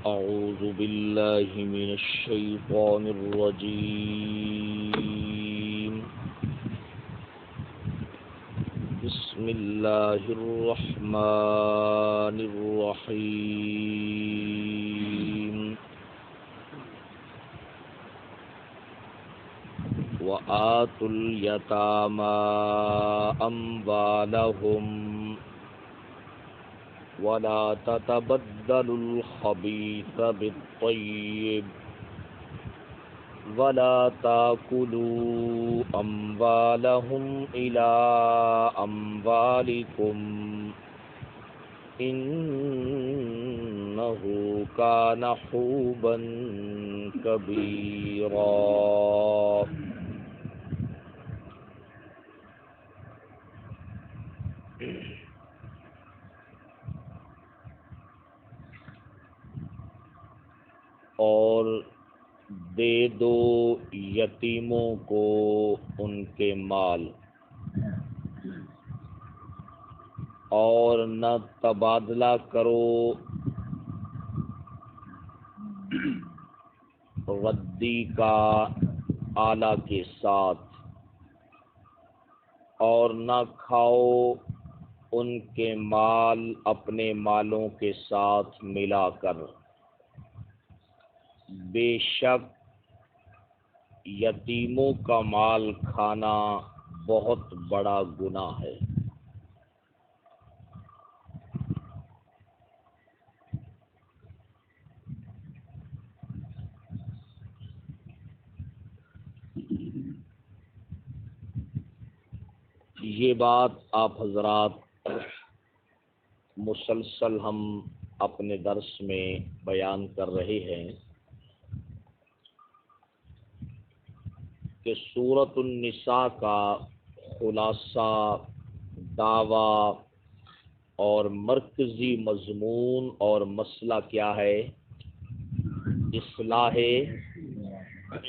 أعوذ بالله من الشيطان الرجيم. بسم الله الرحمن الرحيم. وآتوا اليتامى أموالهم ولا تتبدلوا الخبيث بالطيب ولا تأكلوا أموالهم إلى أموالكم إنه كان حوبا كبيرا. اور دے دو یتیموں کو ان کے مال، اور نہ تبادلہ کرو ردی کا آلہ کے ساتھ، اور نہ کھاؤ ان کے مال اپنے مالوں کے ساتھ ملا کر، بے شک یتیموں کا مال کھانا بہت بڑا گناہ ہے۔ یہ بات آپ حضرات مسلسل ہم اپنے درس میں بیان کر رہے ہیں کہ سورۃ النساء کا خلاصہ، دعویٰ اور مرکزی مضمون اور مسئلہ کیا ہے؟ اصلاح،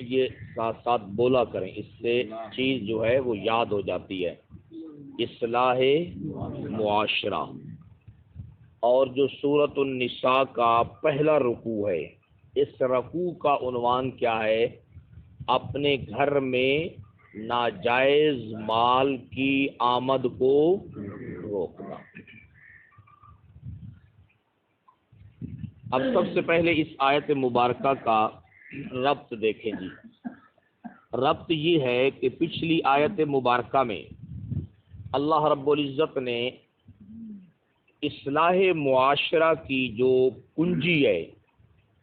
یہ ساتھ ساتھ بولا کریں، اس سے چیز جو ہے وہ یاد ہو جاتی ہے۔ اصلاح معاشرہ، اور جو سورۃ النساء کا پہلا رکوع ہے، اس رکوع کا عنوان کیا ہے؟ اپنے گھر میں ناجائز مال کی آمد کو روکنا۔ اب سب سے پہلے اس آیت مبارکہ کا ربط دیکھیں جی۔ ربط یہ ہے کہ پچھلی آیت مبارکہ میں اللہ رب العزت نے اصلاح معاشرہ کی جو کنجی ہے،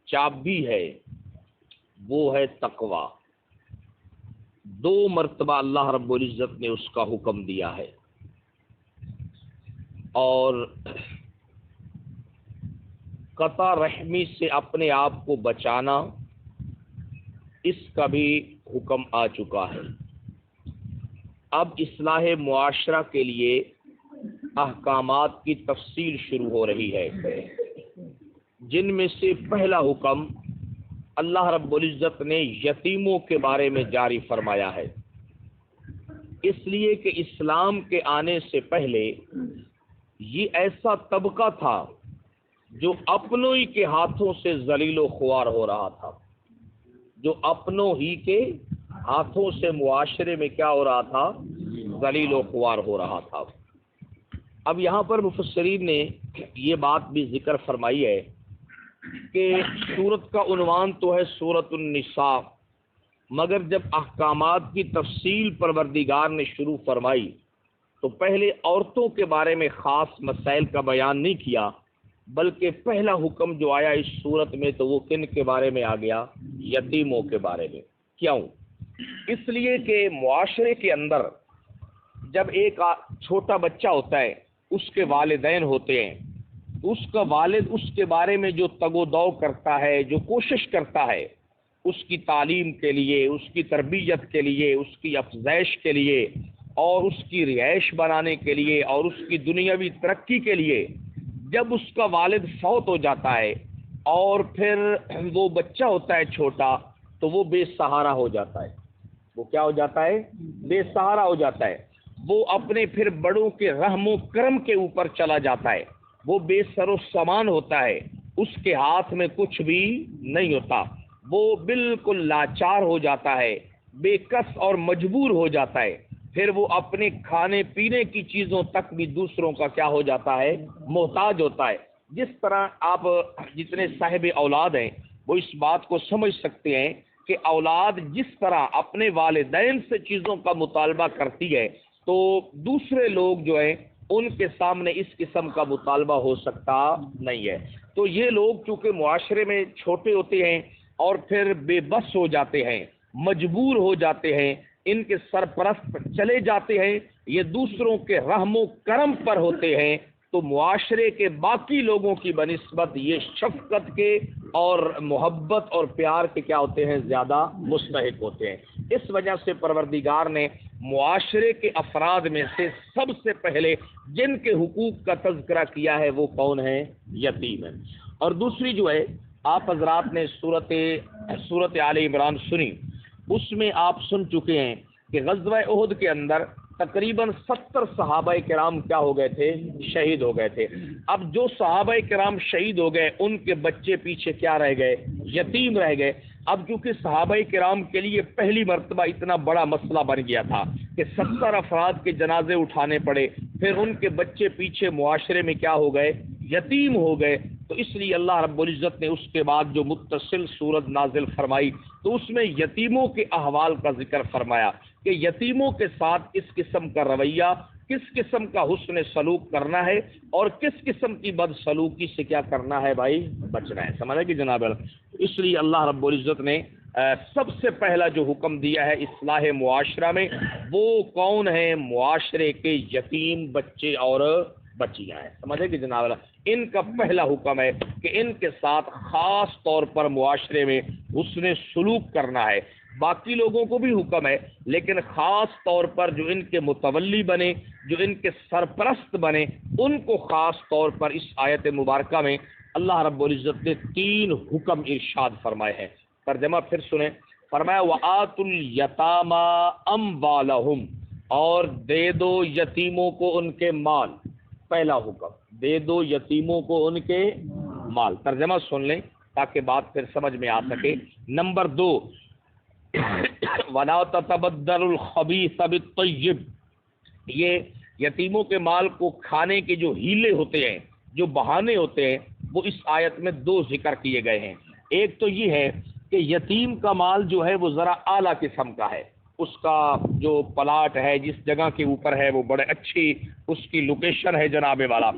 چابی ہے، وہ ہے تقویٰ۔ 2 مرتبہ اللہ رب العزت نے اس کا حکم دیا ہے، اور قطع رحمی سے اپنے آپ کو بچانا، اس کا بھی حکم آ چکا ہے۔ اب اصلاح معاشرہ کے لیے احکامات کی تفصیل شروع ہو رہی ہے، جن میں سے پہلا حکم اللہ رب العزت نے یتیموں کے بارے میں جاری فرمایا ہے، اس لیے کہ اسلام کے آنے سے پہلے یہ ایسا طبقہ تھا جو اپنوں ہی کے ہاتھوں سے ذلیل و خوار ہو رہا تھا، جو اپنوں ہی کے ہاتھوں سے معاشرے میں کیا ہو رہا تھا؟ ذلیل و خوار ہو رہا تھا۔ اب یہاں پر مفسرین نے یہ بات بھی ذکر فرمائی ہے کہ سورت کا عنوان تو ہے سورۃ النساء، مگر جب احکامات کی تفصیل پروردگار نے شروع فرمائی تو پہلے عورتوں کے بارے میں خاص مسائل کا بیان نہیں کیا، بلکہ پہلا حکم جو آیا اس سورت میں تو وہ کن کے بارے میں آ گیا؟ یتیموں کے بارے میں۔ کیوں؟ اس لیے کہ معاشرے کے اندر جب ایک چھوٹا بچہ ہوتا ہے، اس کے والدین ہوتے ہیں، اس کا والد اس کے بارے میں جو تگ و دو کرتا ہے، جو کوشش کرتا ہے اس کی تعلیم کے لیے، اس کی تربیت کے لیے، اس کی افزائش کے لیے، اور اس کی رہائش بنانے کے لیے، اور اس کی دنیاوی ترقی کے لیے، جب اس کا والد فوت ہو جاتا ہے اور پھر وہ بچہ ہوتا ہے چھوٹا، تو وہ بے سہارا ہو جاتا ہے۔ وہ کیا ہو جاتا ہے؟ بے سہارا ہو جاتا ہے۔ وہ اپنے پھر بڑوں کے رحم و کرم کے اوپر چلا جاتا ہے، وہ بے سر و سامان ہوتا ہے، اس کے ہاتھ میں کچھ بھی نہیں ہوتا، وہ بالکل لاچار ہو جاتا ہے، بے کس اور مجبور ہو جاتا ہے، پھر وہ اپنے کھانے پینے کی چیزوں تک بھی دوسروں کا کیا ہو جاتا ہے، محتاج ہوتا ہے۔ جس طرح آپ جتنے صاحب اولاد ہیں وہ اس بات کو سمجھ سکتے ہیں کہ اولاد جس طرح اپنے والدین سے چیزوں کا مطالبہ کرتی ہے تو دوسرے لوگ جو ہیں ان کے سامنے اس قسم کا مطالبہ ہو سکتا نہیں ہے۔ تو یہ لوگ چونکہ معاشرے میں چھوٹے ہوتے ہیں اور پھر بے بس ہو جاتے ہیں، مجبور ہو جاتے ہیں، ان کے سرپرست چلے جاتے ہیں، یہ دوسروں کے رحم و کرم پر ہوتے ہیں، تو معاشرے کے باقی لوگوں کی بنسبت یہ شفقت کے اور محبت اور پیار کے کیا ہوتے ہیں، زیادہ مستحق ہوتے ہیں۔ اس وجہ سے پروردگار نے معاشرے کے افراد میں سے سب سے پہلے جن کے حقوق کا تذکرہ کیا ہے وہ کون ہیں؟ یتیم ہیں۔ اور دوسری جو ہے، آپ حضرات نے سورت آل عمران سنی، اس میں آپ سن چکے ہیں کہ غزوہ احد کے اندر تقریباً 70 صحابہ کرام کیا ہو گئے تھے؟ شہید ہو گئے تھے۔ اب جو صحابہ کرام شہید ہو گئے ان کے بچے پیچھے کیا رہ گئے؟ یتیم رہ گئے۔ اب کیونکہ صحابہ کرام کے لیے پہلی مرتبہ اتنا بڑا مسئلہ بن گیا تھا کہ 70 افراد کے جنازے اٹھانے پڑے، پھر ان کے بچے پیچھے معاشرے میں کیا ہو گئے؟ یتیم ہو گئے۔ تو اس لیے اللہ رب العزت نے اس کے بعد جو متصل سورت نازل فرمائی تو اس میں یتیموں کے احوال کا ذکر فرمایا کہ یتیموں کے ساتھ کس قسم کا رویہ، کس قسم کا حسن سلوک کرنا ہے اور کس قسم کی بد سلوکی سے کیا کرنا ہے بھائی، بچنا ہے۔ سمجھے کہ جناب؟ اس لیے اللہ رب العزت نے سب سے پہلا جو حکم دیا ہے اصلاح معاشرہ میں وہ کون ہے؟ معاشرے کے یتیم بچے اور بچیاں ہیں۔ سمجھے کہ جناب؟ ان کا پہلا حکم ہے کہ ان کے ساتھ خاص طور پر معاشرے میں حسن سلوک کرنا ہے۔ باقی لوگوں کو بھی حکم ہے لیکن خاص طور پر جو ان کے متولی بنے، جو ان کے سرپرست بنے، ان کو خاص طور پر اس آیت مبارکہ میں اللہ رب العزت نے 3 حکم ارشاد فرمائے ہیں۔ ترجمہ پھر سنیں، فرمایا وَآتُوا الْيَتَامَى أَمْوَالَهُمْ، اور دے دو یتیموں کو ان کے مال۔ پہلا حکم، دے دو یتیموں کو ان کے مال۔ ترجمہ سن لیں تاکہ بات پھر سمجھ میں آ سکے۔ نمبر 2، وَلَا تَتَبَدَّلُوا الْخَبِيثَ بِالطَّيِّبِ، یہ یتیموں کے مال کو کھانے کے جو ہیلے ہوتے ہیں، جو بہانے ہوتے ہیں، وہ اس آیت میں 2 ذکر کیے گئے ہیں۔ ایک تو یہ ہے کہ یتیم کا مال جو ہے وہ ذرا اعلیٰ قسم کا ہے، اس کا جو پلاٹ ہے، جس جگہ کے اوپر ہے وہ بڑے اچھی اس کی لوکیشن ہے جناب والا،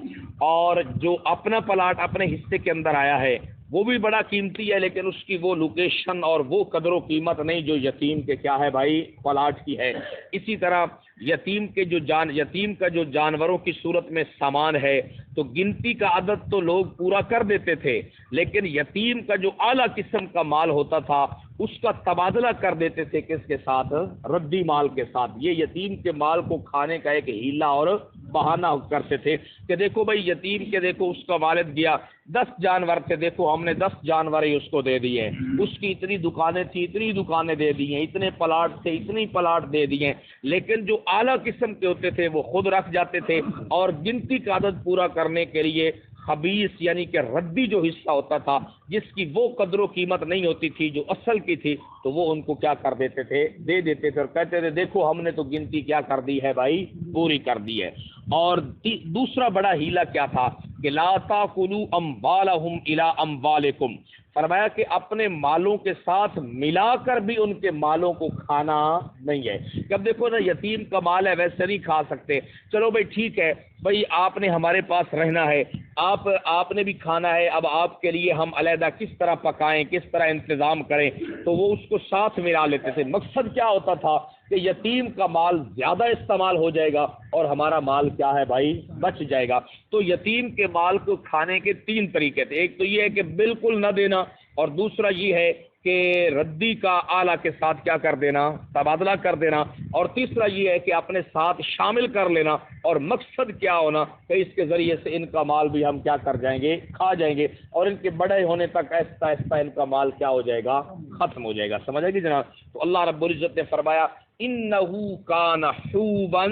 اور جو اپنا پلاٹ اپنے حصے کے اندر آیا ہے وہ بھی بڑا قیمتی ہے لیکن اس کی وہ لوکیشن اور وہ قدر و قیمت نہیں جو یتیم کے کیا ہے بھائی، پلاٹ کی ہے۔ اسی طرح یتیم کا جو جانوروں کی صورت میں سامان ہے تو گنتی کا عدد تو لوگ پورا کر دیتے تھے لیکن یتیم کا جو اعلیٰ قسم کا مال ہوتا تھا اس کا تبادلہ کر دیتے تھے کس کے ساتھ؟ ردی مال کے ساتھ۔ یہ یتیم کے مال کو کھانے کا ایک ہیلا اور بہانہ کرتے تھے کہ دیکھو بھائی یتیم کے، دیکھو اس کا والد گیا 10 جانور تھے، دیکھو ہم نے 10 جانور ہی اس کو دے دیے، اس کی اتنی دکانیں تھیں، اتنی دکانیں دے دی ہیں، اتنے پلاٹ تھے، اتنی پلاٹ دے دیے۔ لیکن جو اعلیٰ قسم کے ہوتے تھے وہ خود رکھ جاتے تھے اور گنتی کا عدد پورا کرنے کے لیے خبیث یعنی کہ ردی جو حصہ ہوتا تھا جس کی وہ قدر و قیمت نہیں ہوتی تھی جو اصل کی تھی تو وہ ان کو کیا کر دیتے تھے؟ دے دیتے تھے اور کہتے تھے دیکھو ہم نے تو گنتی کیا کر دی ہے بھائی، پوری کر دی ہے۔ اور دوسرا بڑا ہیلا کیا تھا کہ لا تاکلوا اموالہم الی اموالکم، فرمایا کہ اپنے مالوں کے ساتھ ملا کر بھی ان کے مالوں کو کھانا نہیں ہے۔ جب دیکھو نا یتیم کا مال ہے ویسے نہیں کھا سکتے، چلو بھائی ٹھیک ہے بھائی آپ نے ہمارے پاس رہنا ہے، آپ نے بھی کھانا ہے، اب آپ کے لیے ہم علیحدہ کس طرح پکائیں، کس طرح انتظام کریں، تو وہ اس کو ساتھ ملا لیتے تھے۔ مقصد کیا ہوتا تھا کہ یتیم کا مال زیادہ استعمال ہو جائے گا اور ہمارا مال کیا ہے بھائی، بچ جائے گا۔ تو یتیم کے مال کو کھانے کے 3 طریقے تھے، ایک تو یہ ہے کہ بالکل نہ دینا، اور دوسرا یہ ہے کہ ردی کا آلہ کے ساتھ کیا کر دینا، تبادلہ کر دینا، اور تیسرا یہ ہے کہ اپنے ساتھ شامل کر لینا، اور مقصد کیا ہونا کہ اس کے ذریعے سے ان کا مال بھی ہم کیا کر جائیں گے، کھا جائیں گے، اور ان کے بڑے ہونے تک آہستہ آہستہ ان کا مال کیا ہو جائے گا، ختم ہو جائے گا۔ سمجھ آئے گی جناب؟ تو اللہ رب العزت نے فرمایا انہو کان حوبا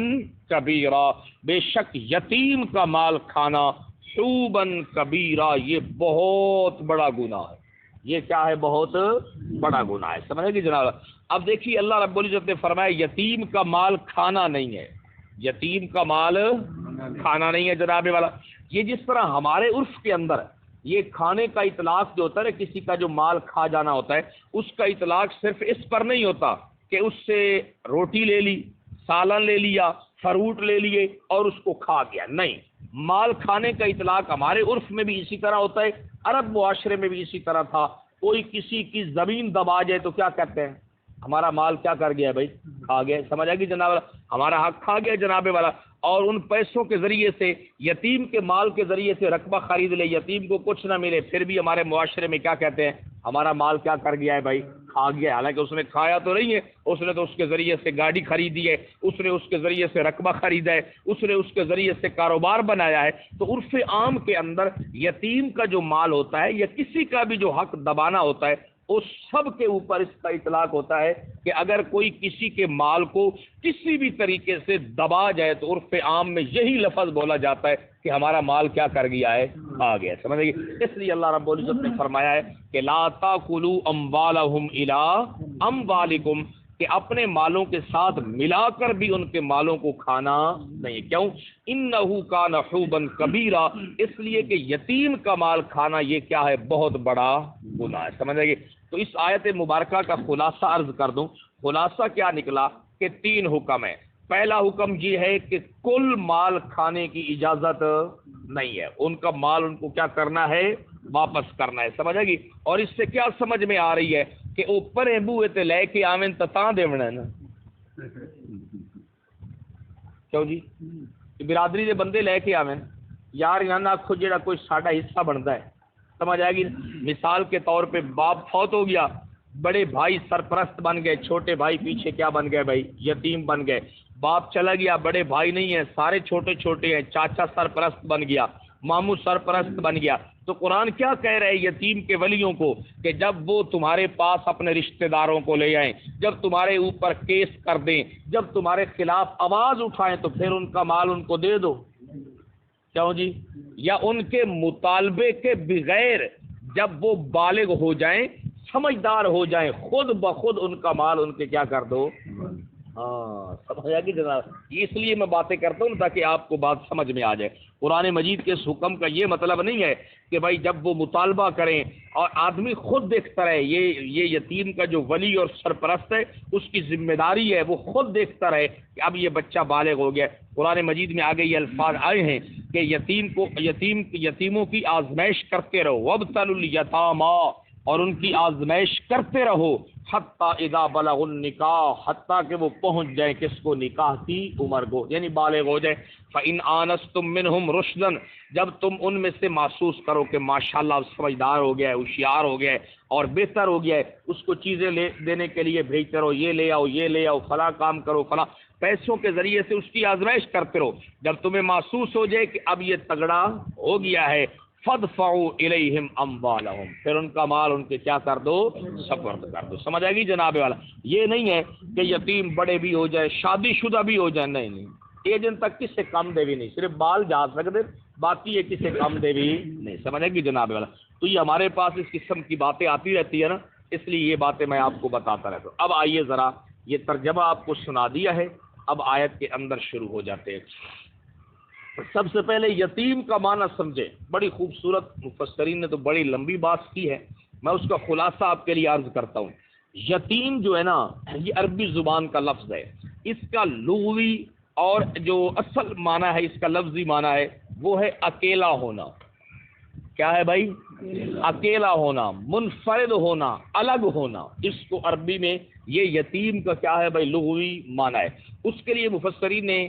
کبیرا، بے شک یتیم کا مال کھانا حوبن کبیرہ، یہ بہت بڑا گناہ ہے، یہ کیا ہے؟ بہت بڑا گناہ ہے، سمجھے کہ جناب؟ اب دیکھیے اللہ رب العزت نے فرمایا یتیم کا مال کھانا نہیں ہے، یتیم کا مال کھانا نہیں ہے جناب والا۔ یہ جس طرح ہمارے عرف کے اندر یہ کھانے کا اطلاق جو ہوتا ہے، کسی کا جو مال کھا جانا ہوتا ہے، اس کا اطلاق صرف اس پر نہیں ہوتا کہ اس سے روٹی لے لی، سالن لے لیا، فروٹ لے لیے اور اس کو کھا گیا، نہیں، مال کھانے کا اطلاق ہمارے عرف میں بھی اسی طرح ہوتا ہے، عرب معاشرے میں بھی اسی طرح تھا۔ کوئی کسی کی زمین دبا جائے تو کیا کہتے ہیں؟ ہمارا مال کیا کر گیا بھائی؟ کھا گیا، سمجھ آ گئی جناب والا؟ ہمارا حق کھا گیا جناب والا۔ اور ان پیسوں کے ذریعے سے، یتیم کے مال کے ذریعے سے رقبہ خرید لے، یتیم کو کچھ نہ ملے، پھر بھی ہمارے معاشرے میں کیا کہتے ہیں؟ ہمارا مال کیا کر گیا ہے بھائی؟ کھا گیا۔ حالانکہ اس نے کھایا تو نہیں ہے، اس نے تو اس کے ذریعے سے گاڑی خریدی ہے، اس نے اس کے ذریعے سے رقبہ خریدا ہے، اس نے اس کے ذریعے سے کاروبار بنایا ہے۔ تو عرف عام کے اندر یتیم کا جو مال ہوتا ہے یا کسی کا بھی جو حق دبانا ہوتا ہے، اس سب کے اوپر اس کا اطلاق ہوتا ہے کہ اگر کوئی کسی کے مال کو کسی بھی طریقے سے دبا جائے تو عرف عام میں یہی لفظ بولا جاتا ہے کہ ہمارا مال کیا کر گیا ہے؟ آ گیا، سمجھ گئے؟ اس لیے اللہ رب العزت نے فرمایا ہے کہ لا تاکلوا اموالہم الی اموالکم، کہ اپنے مالوں کے ساتھ ملا کر بھی ان کے مالوں کو کھانا نہیں۔ کیوں؟ انہ کان حوبا کبیرہ، اس لیے کہ یتیم کا مال کھانا یہ کیا ہے؟ بہت بڑا گناہ ہے، سمجھ گئے؟ تو اس آیت مبارکہ کا خلاصہ عرض کر دوں، خلاصہ کیا نکلا کہ 3 حکم ہے۔ پہلا حکم یہ ہے کہ کل مال کھانے کی اجازت نہیں ہے، ان کا مال ان کو کیا کرنا ہے؟ واپس کرنا ہے، سمجھ آئے گی؟ اور اس سے کیا سمجھ میں آ رہی ہے کہ اوپر بوئے تے لے کے آویں تاں دیونا ہے نا، کیوں جی؟ برادری دے بندے لے کے آویں یار، انہاں نہ آکھو جیڑا کوئی ساڈا حصہ بنتا ہے، سمجھ آئے گی؟ مثال کے طور پہ باپ فوت ہو گیا، بڑے بھائی سرپرست بن گئے، چھوٹے بھائی پیچھے کیا بن گئے بھائی؟ یتیم بن گئے۔ باپ چلا گیا، بڑے بھائی نہیں ہیں، سارے چھوٹے چھوٹے ہیں، چاچا سرپرست بن گیا، ماموں سرپرست بن گیا۔ تو قرآن کیا کہہ رہے ہیں یتیم کے ولیوں کو کہ جب وہ تمہارے پاس اپنے رشتہ داروں کو لے آئیں، جب تمہارے اوپر کیس کر دیں، جب تمہارے خلاف آواز اٹھائیں، تو پھر ان کا مال ان کو دے دو، کیوں جی؟ یا ان کے مطالبے کے بغیر جب وہ بالغ ہو جائیں، سمجھدار ہو جائیں، خود بخود ان کا مال ان کے کیا کر دو۔ ہاں، سمجھ آ گئی جناب؟ اس لیے میں باتیں کرتا ہوں تاکہ آپ کو بات سمجھ میں آ جائے۔ قرآن مجید کے اس حکم کا یہ مطلب نہیں ہے کہ بھائی جب وہ مطالبہ کریں اور آدمی خود دیکھتا رہے، یہ یتیم کا جو ولی اور سرپرست ہے اس کی ذمہ داری ہے، وہ خود دیکھتا رہے کہ اب یہ بچہ بالغ ہو گیا۔ قرآن مجید میں آگے یہ الفاظ آئے ہیں کہ یتیموں کی آزمائش کرتے رہو، وابتلوا الیتامی، اور ان کی آزمائش کرتے رہو، حتیٰ اذا بلغ النکاح، حتیٰ کہ وہ پہنچ جائیں کس کو؟ نکاح کی عمر کو، یعنی بالغ ہو جائیں۔ فَإِنْ آنَسْتُم مِّنْهُمْ رُشْدًا، جب تم ان میں سے محسوس کرو کہ ماشاءاللہ سمجھدار ہو گیا ہے، ہوشیار ہو گیا ہے اور بہتر ہو گیا ہے، اس کو چیزیں دینے کے لیے بھیجتے رہو، یہ لے آؤ، یہ لے آؤ، فلاں کام کرو، فلاں پیسوں کے ذریعے سے اس کی آزمائش کرتے رہو۔ جب تمہیں محسوس ہو جائے کہ اب یہ تگڑا ہو گیا ہے، فَادْفَعُوا إِلَيْهِمْ أَمْوَالَهُمْ، پھر ان کا مال ان کے کیا کر دو؟ سپرد کر دو۔ سمجھ آئے گی جناب والا؟ یہ نہیں ہے کہ یتیم بڑے بھی ہو جائے، شادی شدہ بھی ہو جائے، نہیں، ایجنٹ تک کس سے کم دے بھی نہیں، صرف بال جا سکتے، باقی یہ کس سے کم دے بھی نہیں، سمجھ آئے گی جناب والا؟ تو یہ ہمارے پاس اس قسم کی باتیں آتی رہتی ہے نا، اس لیے یہ باتیں میں آپ کو بتاتا رہتا ہوں۔ اب آئیے ذرا، یہ ترجمہ آپ کو سنا دیا ہے، اب آیت کے اندر شروع ہو جاتے ہیں۔ سب سے پہلے یتیم کا معنی سمجھے، بڑی خوبصورت مفسرین نے تو بڑی لمبی بات کی ہے، میں اس کا خلاصہ آپ کے لیے عرض کرتا ہوں۔ یتیم جو ہے نا، یہ عربی زبان کا لفظ ہے، اس کا لغوی اور جو اصل معنی ہے، اس کا لفظی معنی ہے، وہ ہے اکیلا ہونا۔ کیا ہے بھائی؟ اکیلا ہونا، منفرد ہونا، الگ ہونا، اس کو عربی میں یہ یتیم کا کیا ہے بھائی؟ لغوی معنی ہے۔ اس کے لیے مفسرین نے